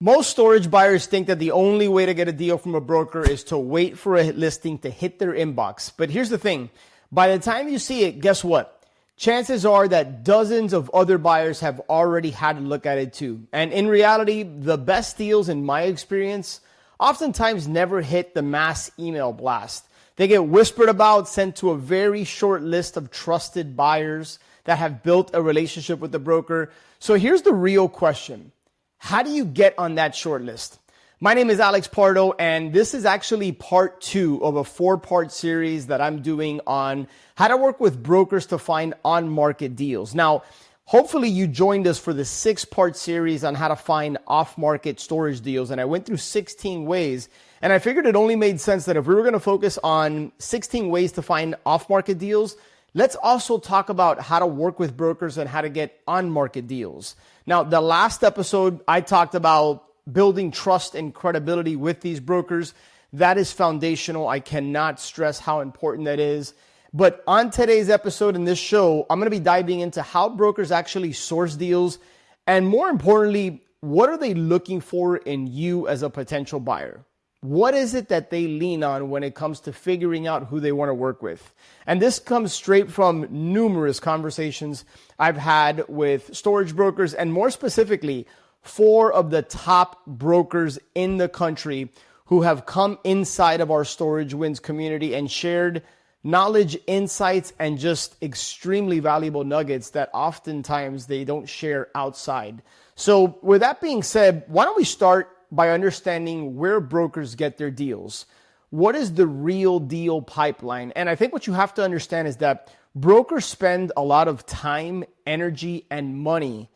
Most storage buyers think that the only way to get a deal from a broker is to wait for a listing to hit their inbox. But here's the thing. By the time you see it, guess what? Chances are that dozens of other buyers have already had a look at it too. And in reality, the best deals in my experience oftentimes never hit the mass email blast. They get whispered about, sent to a very short list of trusted buyers that have built a relationship with the broker. So here's the real question. How do you get on that short list? My name is Alex Pardo, and this is actually part 2 of a 4-part series that I'm doing on how to work with brokers to find on-market deals. Now, hopefully you joined us for the 6-part series on how to find off-market storage deals, and I went through 16 ways, and I figured it only made sense that if we were going to focus on 16 ways to find off-market deals, let's also talk about how to work with brokers and how to get on-market deals. Now, the last episode, I talked about building trust and credibility with these brokers. That is foundational. I cannot stress how important that is. But on today's episode in this show, I'm going to be diving into how brokers actually source deals. And more importantly, what are they looking for in you as a potential buyer? What is it that they lean on when it comes to figuring out who they want to work with? And this comes straight from numerous conversations I've had with storage brokers, and more specifically, 4 of the top brokers in the country who have come inside of our Storage Wins community and shared knowledge, insights, and just extremely valuable nuggets that oftentimes they don't share outside. So with that being said, why don't we start by understanding where brokers get their deals? What is the real deal pipeline? And I think what you have to understand is that brokers spend a lot of time, energy, and money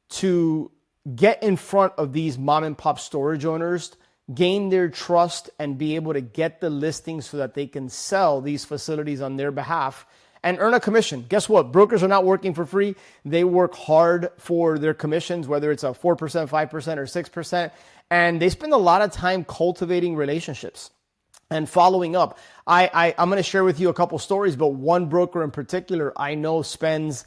to get in front of these mom and pop storage owners, gain their trust, and be able to get the listings so that they can sell these facilities on their behalf and earn a commission. Guess what? Brokers are not working for free. They work hard for their commissions, whether it's a 4%, 5%, or 6%. And they spend a lot of time cultivating relationships and following up. I'm going to share with you a couple stories, but one broker in particular I know spends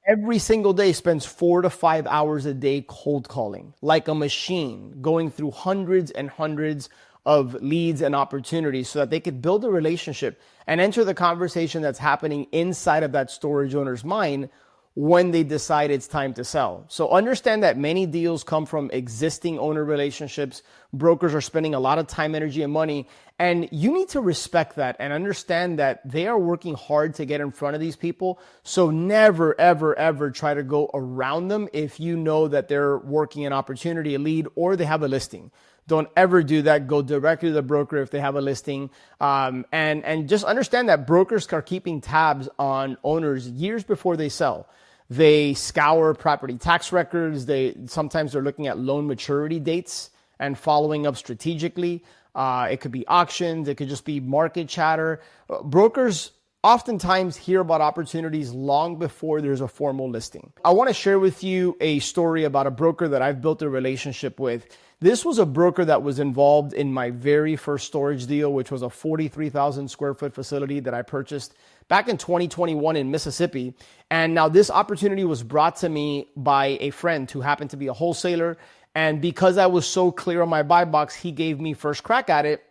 every single day 4 to 5 hours a day cold calling like a machine, going through hundreds and hundreds of leads and opportunities so that they could build a relationship and enter the conversation that's happening inside of that storage owner's mind when they decide it's time to sell. So understand that many deals come from existing owner relationships. Brokers are spending a lot of time, energy, and money, and you need to respect that and understand that they are working hard to get in front of these people. So never, ever, ever try to go around them if you know that they're working an opportunity, a lead, or they have a listing. Don't ever do that. Go directly to the broker if they have a listing. And just understand that brokers are keeping tabs on owners years before they sell. They scour property tax records. Sometimes they're looking at loan maturity dates and following up strategically. It could be auctions. It could just be market chatter. Brokers oftentimes hear about opportunities long before there's a formal listing. I want to share with you a story about a broker that I've built a relationship with. This was a broker that was involved in my very first storage deal, which was a 43,000 square foot facility that I purchased back in 2021 in Mississippi. And now this opportunity was brought to me by a friend who happened to be a wholesaler. And because I was so clear on my buy box, he gave me first crack at it.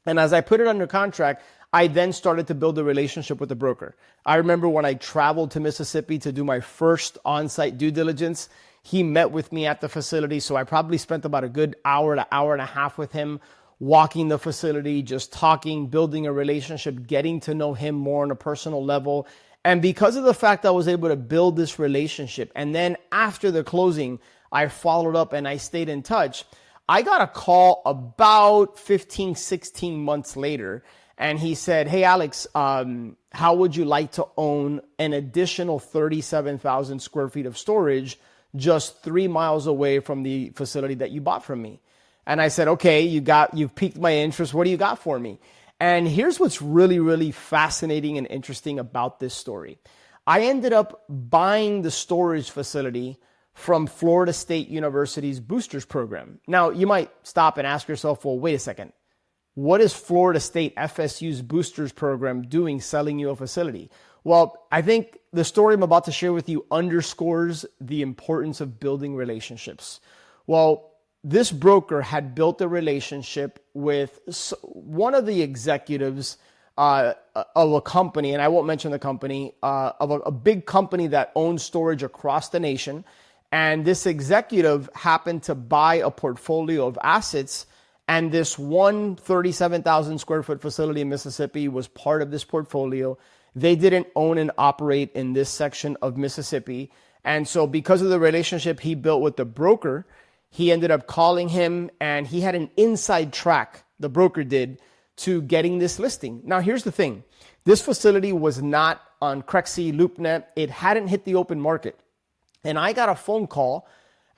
And as I put it under contract, I then started to build a relationship with the broker. I remember when I traveled to Mississippi to do my first on-site due diligence, he met with me at the facility. So I probably spent about a good hour to hour and a half with him, walking the facility, just talking, building a relationship, getting to know him more on a personal level. And because of the fact I was able to build this relationship, and then after the closing, I followed up and I stayed in touch, I got a call about 15, 16 months later. And he said, "Hey, Alex, how would you like to own an additional 37,000 square feet of storage just 3 miles away from the facility that you bought from me?" And I said, "Okay, you've piqued my interest. What do you got for me?" And here's what's really, really fascinating and interesting about this story. I ended up buying the storage facility from Florida State University's Boosters program. Now, you might stop and ask yourself, well, wait a second. What is Florida State FSU's Boosters program doing selling you a facility? Well, I think the story I'm about to share with you underscores the importance of building relationships. Well, this broker had built a relationship with one of the executives of a company, and I won't mention the company, of a big company that owns storage across the nation. And this executive happened to buy a portfolio of assets, and this one 37,000 square foot facility in Mississippi was part of this portfolio. They didn't own and operate in this section of Mississippi. And so because of the relationship he built with the broker, he ended up calling him, and he had an inside track, the broker did, to getting this listing. Now, here's the thing. This facility was not on Crexi, LoopNet. It hadn't hit the open market. And I got a phone call.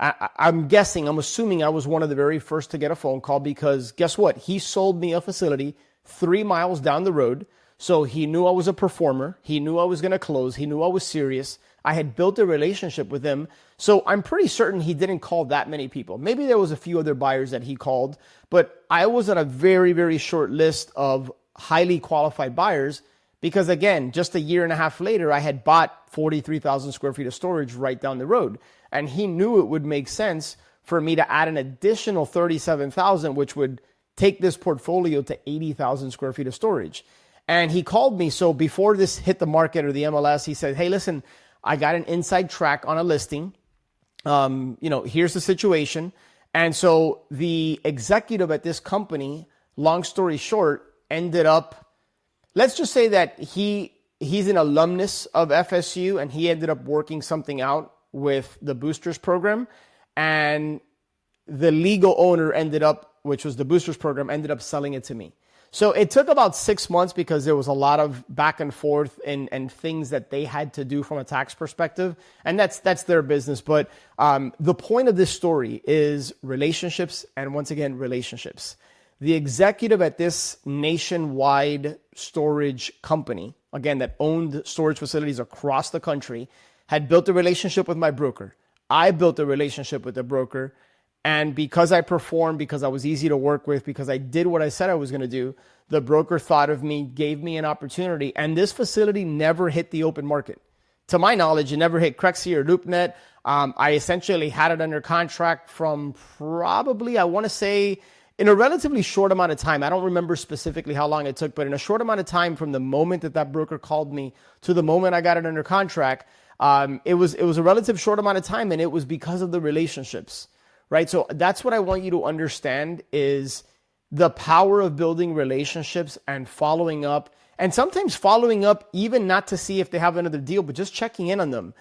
I'm assuming I was one of the very first to get a phone call, because guess what? He sold me a facility 3 miles down the road. So he knew I was a performer. He knew I was going to close. He knew I was serious. I had built a relationship with him. So I'm pretty certain he didn't call that many people. Maybe there was a few other buyers that he called, but I was on a very, very short list of highly qualified buyers, because again, just a year and a half later, I had bought 43,000 square feet of storage right down the road. And he knew it would make sense for me to add an additional 37,000, which would take this portfolio to 80,000 square feet of storage. And he called me. So before this hit the market or the MLS, he said, hey, listen, I got an inside track on a listing. Here's the situation. And so the executive at this company, long story short, ended up, let's just say that he's an alumnus of FSU, and he ended up working something out with the Boosters program. And the legal owner which was the Boosters program, ended up selling it to me. So it took about 6 months, because there was a lot of back and forth and things that they had to do from a tax perspective. And that's their business. But the point of this story is relationships, and once again, relationships. The executive at this nationwide storage company, again, that owned storage facilities across the country, had built a relationship with my broker. I built a relationship with the broker. And because I performed, because I was easy to work with, because I did what I said I was going to do, the broker thought of me, gave me an opportunity. And this facility never hit the open market. To my knowledge, it never hit Crexi or LoopNet. I essentially had it under contract from probably, I want to say, in a relatively short amount of time. I don't remember specifically how long it took, but in a short amount of time from the moment that broker called me to the moment I got it under contract, it was a relative short amount of time, and it was because of the relationships. Right? So that's what I want you to understand, is the power of building relationships and following up. And sometimes following up, even not to see if they have another deal, but just checking in on them,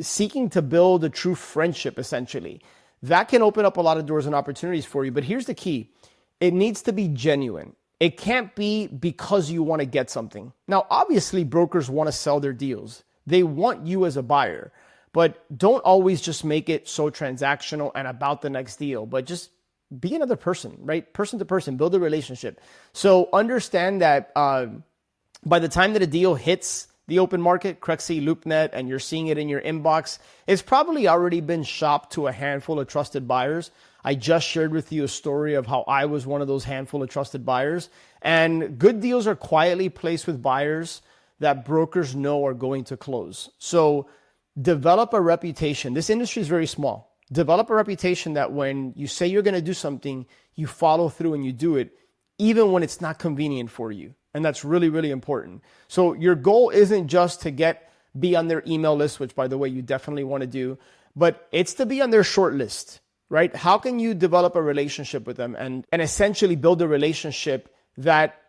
seeking to build a true friendship, essentially. That can open up a lot of doors and opportunities for you. But here's the key. It needs to be genuine. It can't be because you want to get something. Now, obviously, brokers want to sell their deals. They want you as a buyer. But don't always just make it so transactional and about the next deal, but just be another person, right? Person to person, build a relationship. So understand that by the time that a deal hits the open market, Crexi, LoopNet, and you're seeing it in your inbox, it's probably already been shopped to a handful of trusted buyers. I just shared with you a story of how I was one of those handful of trusted buyers. And good deals are quietly placed with buyers that brokers know are going to close. So develop a reputation. This industry is very small. Develop a reputation that when you say you're going to do something, you follow through and you do it, even when it's not convenient for you. And that's really, really important. So your goal isn't just to be on their email list, which by the way, you definitely want to do, but it's to be on their short list, right? How can you develop a relationship with them and essentially build a relationship that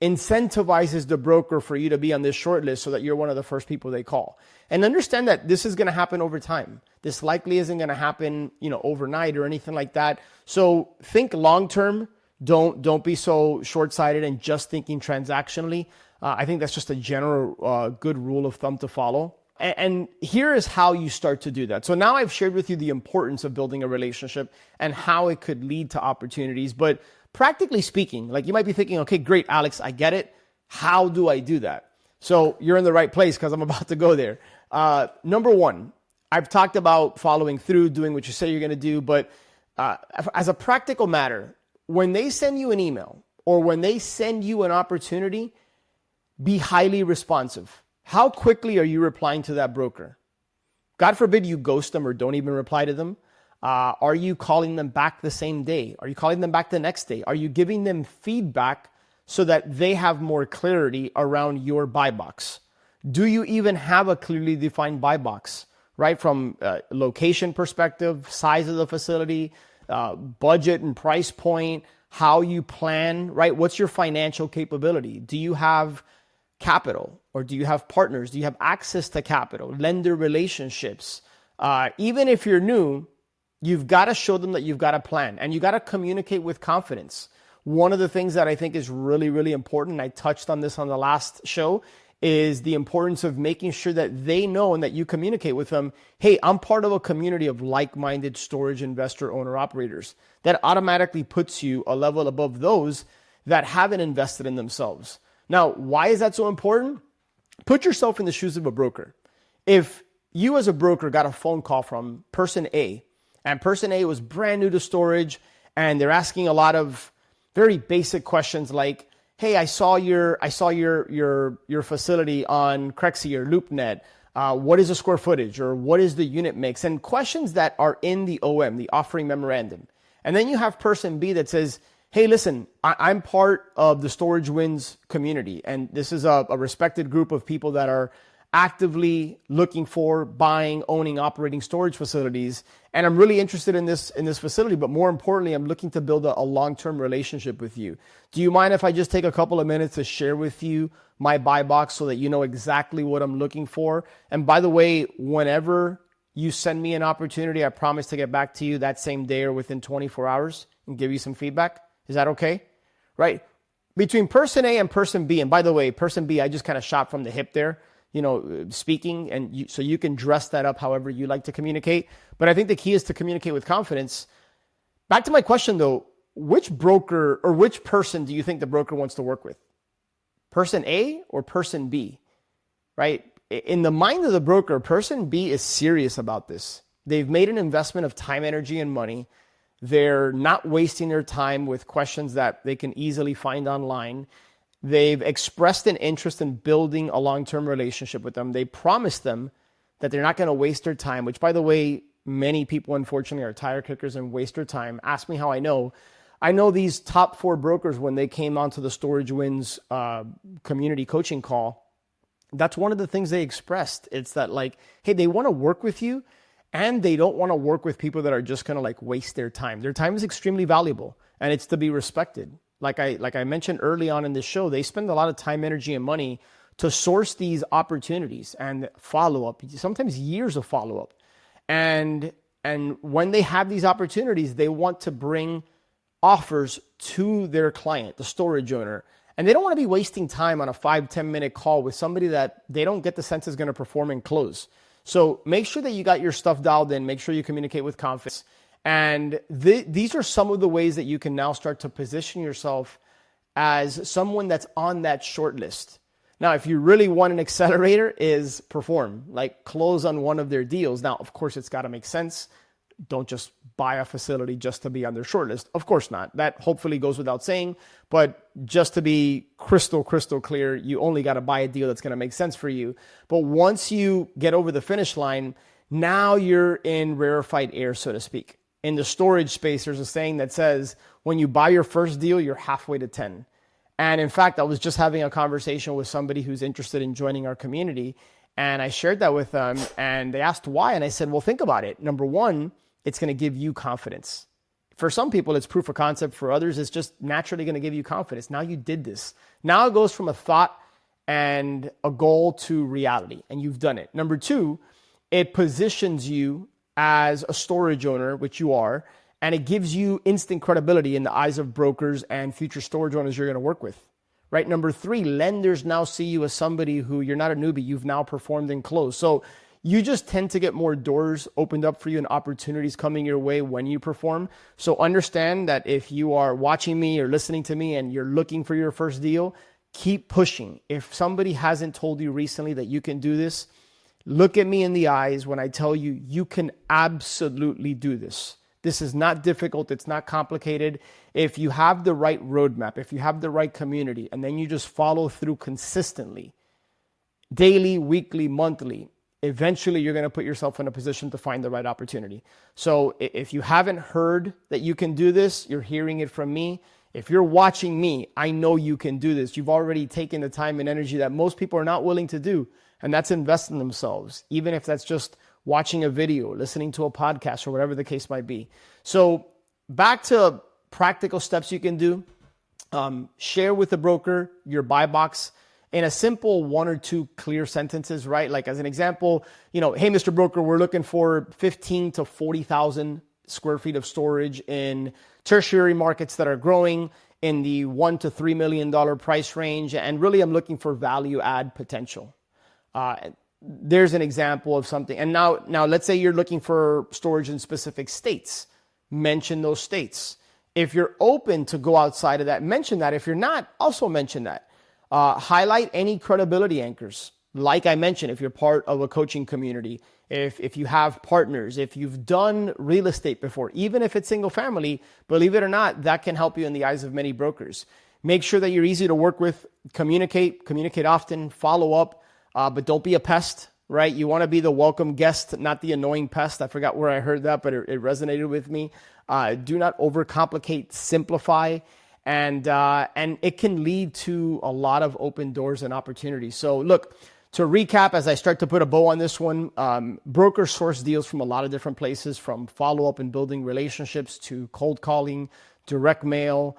incentivizes the broker for you to be on this short list so that you're one of the first people they call? And understand that this is going to happen over time. This likely isn't going to happen, overnight or anything like that. So think long-term. Don't be so short-sighted and just thinking transactionally. I think that's just a general good rule of thumb to follow. And here is how you start to do that. So now I've shared with you the importance of building a relationship and how it could lead to opportunities. But practically speaking, like you might be thinking, okay, great, Alex, I get it. How do I do that? So you're in the right place because I'm about to go there. Number one, I've talked about following through, doing what you say you're going to do. But as a practical matter, when they send you an email or when they send you an opportunity, be highly responsive. How quickly are you replying to that broker? God forbid you ghost them or don't even reply to them. Are you calling them back the same day? Are you calling them back the next day? Are you giving them feedback so that they have more clarity around your buy box? Do you even have a clearly defined buy box, right? From location perspective, size of the facility, budget and price point, how you plan, right? What's your financial capability? Do you have capital, or do you have partners? Do you have access to capital, lender relationships? Even if you're new, you've got to show them that you've got a plan, and you got to communicate with confidence. One of the things that I think is really, really important, and I touched on this on the last show, is the importance of making sure that they know and that you communicate with them, hey, I'm part of a community of like-minded storage investor owner operators. That automatically puts you a level above those that haven't invested in themselves. Now, why is that so important? Put yourself in the shoes of a broker. If you as a broker got a phone call from person A, and person A was brand new to storage, and they're asking a lot of very basic questions like, hey, I saw your facility on Crexi or LoopNet. What is the square footage, or what is the unit mix? And questions that are in the OM, the offering memorandum. And then you have person B that says, hey, listen, I'm part of the Storage Wins community, and this is a respected group of people that are actively looking for buying, owning, operating storage facilities. And I'm really interested in this facility, but more importantly, I'm looking to build a long-term relationship with you. Do you mind if I just take a couple of minutes to share with you my buy box so that you know exactly what I'm looking for? And by the way, whenever you send me an opportunity, I promise to get back to you that same day or within 24 hours and give you some feedback. Is that okay? Right? Between person A and person B, and by the way, person B, I just kind of shot from the hip there, speaking, and so you can dress that up however you like to communicate. But I think the key is to communicate with confidence. Back to my question though, which broker or which person do you think the broker wants to work with? Person A or person B, right? In the mind of the broker, person B is serious about this. They've made an investment of time, energy, and money. They're not wasting their time with questions that they can easily find online. They've expressed an interest in building a long-term relationship with them. They promised them that they're not going to waste their time, which, by the way, many people, unfortunately, are tire kickers and waste their time. Ask me how I know. I know these top 4 brokers, when they came onto the Storage Wins community coaching call, that's one of the things they expressed. It's that, like, hey, they want to work with you, and they don't want to work with people that are just going to like waste their time. Their time is extremely valuable, and it's to be respected. Like I mentioned early on in this show, they spend a lot of time, energy, and money to source these opportunities and follow-up, sometimes years of follow-up. And when they have these opportunities, they want to bring offers to their client, the storage owner. And they don't want to be wasting time on a 5-10 minute call with somebody that they don't get the sense is going to perform and close. So make sure that you got your stuff dialed in. Make sure you communicate with confidence. And these are some of the ways that you can now start to position yourself as someone that's on that short list. Now, if you really want an accelerator, is perform, like close on one of their deals. Now, of course, it's got to make sense. Don't just buy a facility just to be on their short list. Of course not. That hopefully goes without saying. But just to be crystal clear, you only got to buy a deal that's going to make sense for you. But once you get over the finish line, now you're in rarefied air, so to speak. In the storage space, there's a saying that says, when you buy your first deal, you're halfway to 10. And in fact, I was just having a conversation with somebody who's interested in joining our community. And I shared that with them, and they asked why. And I said, well, think about it. Number one, it's going to give you confidence. For some people, it's proof of concept. For others, it's just naturally going to give you confidence. Now you did this. Now it goes from a thought and a goal to reality, and you've done it. Number two, it positions you as a storage owner, which you are, and it gives you instant credibility in the eyes of brokers and future storage owners you're going to work with, right? Number three, lenders now see you as somebody who you're not a newbie. You've now performed and closed. So you just tend to get more doors opened up for you and opportunities coming your way when you perform. So understand that if you are watching me or listening to me and you're looking for your first deal, keep pushing. If somebody hasn't told you recently that you can do this, look at me in the eyes when I tell you, you can absolutely do this. This is not difficult. It's not complicated. If you have the right roadmap, if you have the right community, and then you just follow through consistently, daily, weekly, monthly, eventually you're going to put yourself in a position to find the right opportunity. So if you haven't heard that you can do this, you're hearing it from me. If you're watching me, I know you can do this. You've already taken the time and energy that most people are not willing to do, and that's invest in themselves, even if that's just watching a video, listening to a podcast, or whatever the case might be. So back to practical steps you can do. Share with the broker your buy box in a simple 1 or 2 clear sentences, right? Like as an example, hey, Mr. Broker, we're looking for 15 to 40,000 square feet of storage in tertiary markets that are growing in the $1 to $3 million price range. And really, I'm looking for value add potential. There's an example of something. And now let's say you're looking for storage in specific states. Mention those states. If you're open to go outside of that, mention that. If you're not, also mention that. Highlight any credibility anchors. Like I mentioned, if you're part of a coaching community, if you have partners, if you've done real estate before, even if it's single family, believe it or not, that can help you in the eyes of many brokers. Make sure that you're easy to work with, communicate often, follow up, but don't be a pest, right? You want to be the welcome guest, not the annoying pest. I forgot where I heard that, but it resonated with me. Do not overcomplicate, simplify, and it can lead to a lot of open doors and opportunities. So look, to recap, as I start to put a bow on this one, brokers source deals from a lot of different places, from follow-up and building relationships to cold calling, direct mail,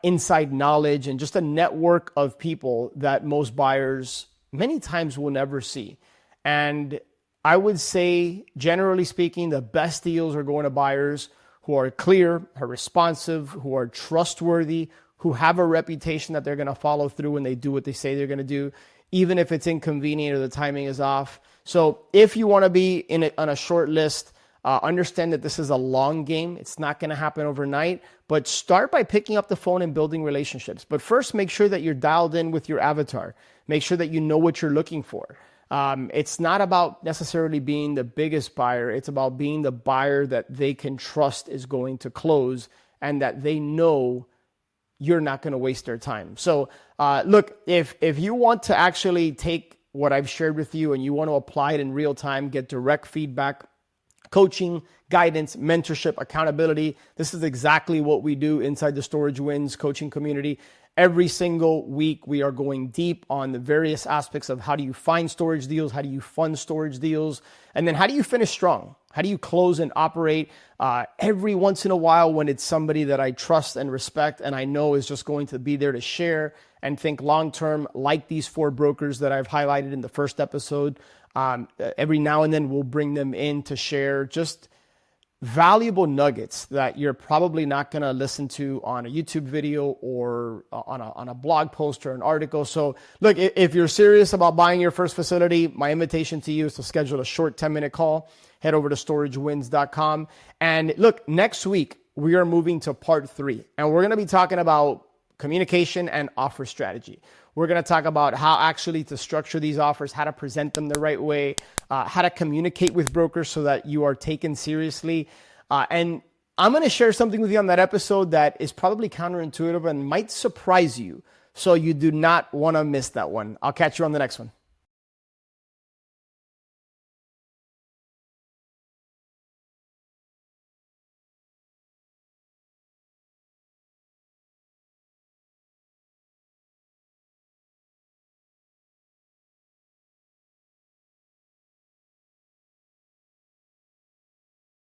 inside knowledge, and just a network of people that most buyers many times will never see. And I would say, generally speaking, the best deals are going to buyers who are clear, are responsive, who are trustworthy, who have a reputation that they're going to follow through when they do what they say they're going to do, even if it's inconvenient or the timing is off. So if you want to be on a short list, understand that this is a long game. It's not going to happen overnight, but start by picking up the phone and building relationships. But first, make sure that you're dialed in with your avatar. Make sure that you know what you're looking for. It's not about necessarily being the biggest buyer. It's about being the buyer that they can trust is going to close and that they know you're not going to waste their time. So look, if you want to actually take what I've shared with you and you want to apply it in real time, get direct feedback, coaching, guidance, mentorship, accountability, this is exactly what we do inside the Storage Wins coaching community. Every single week, we are going deep on the various aspects of how do you find storage deals, how do you fund storage deals, and then how do you finish strong? How do you close and operate? Every once in a while, when it's somebody that I trust and respect and I know is just going to be there to share and think long-term, like these 4 brokers that I've highlighted in the first episode, every now and then we'll bring them in to share just valuable nuggets that you're probably not going to listen to on a YouTube video or on a blog post or an article. So look, if you're serious about buying your first facility, my invitation to you is to schedule a short 10-minute call. Head over to storagewins.com. And look, next week, we are moving to part 3, and we're going to be talking about communication and offer strategy. We're going to talk about how actually to structure these offers, how to present them the right way, how to communicate with brokers so that you are taken seriously. And I'm going to share something with you on that episode that is probably counterintuitive and might surprise you. So you do not want to miss that one. I'll catch you on the next one.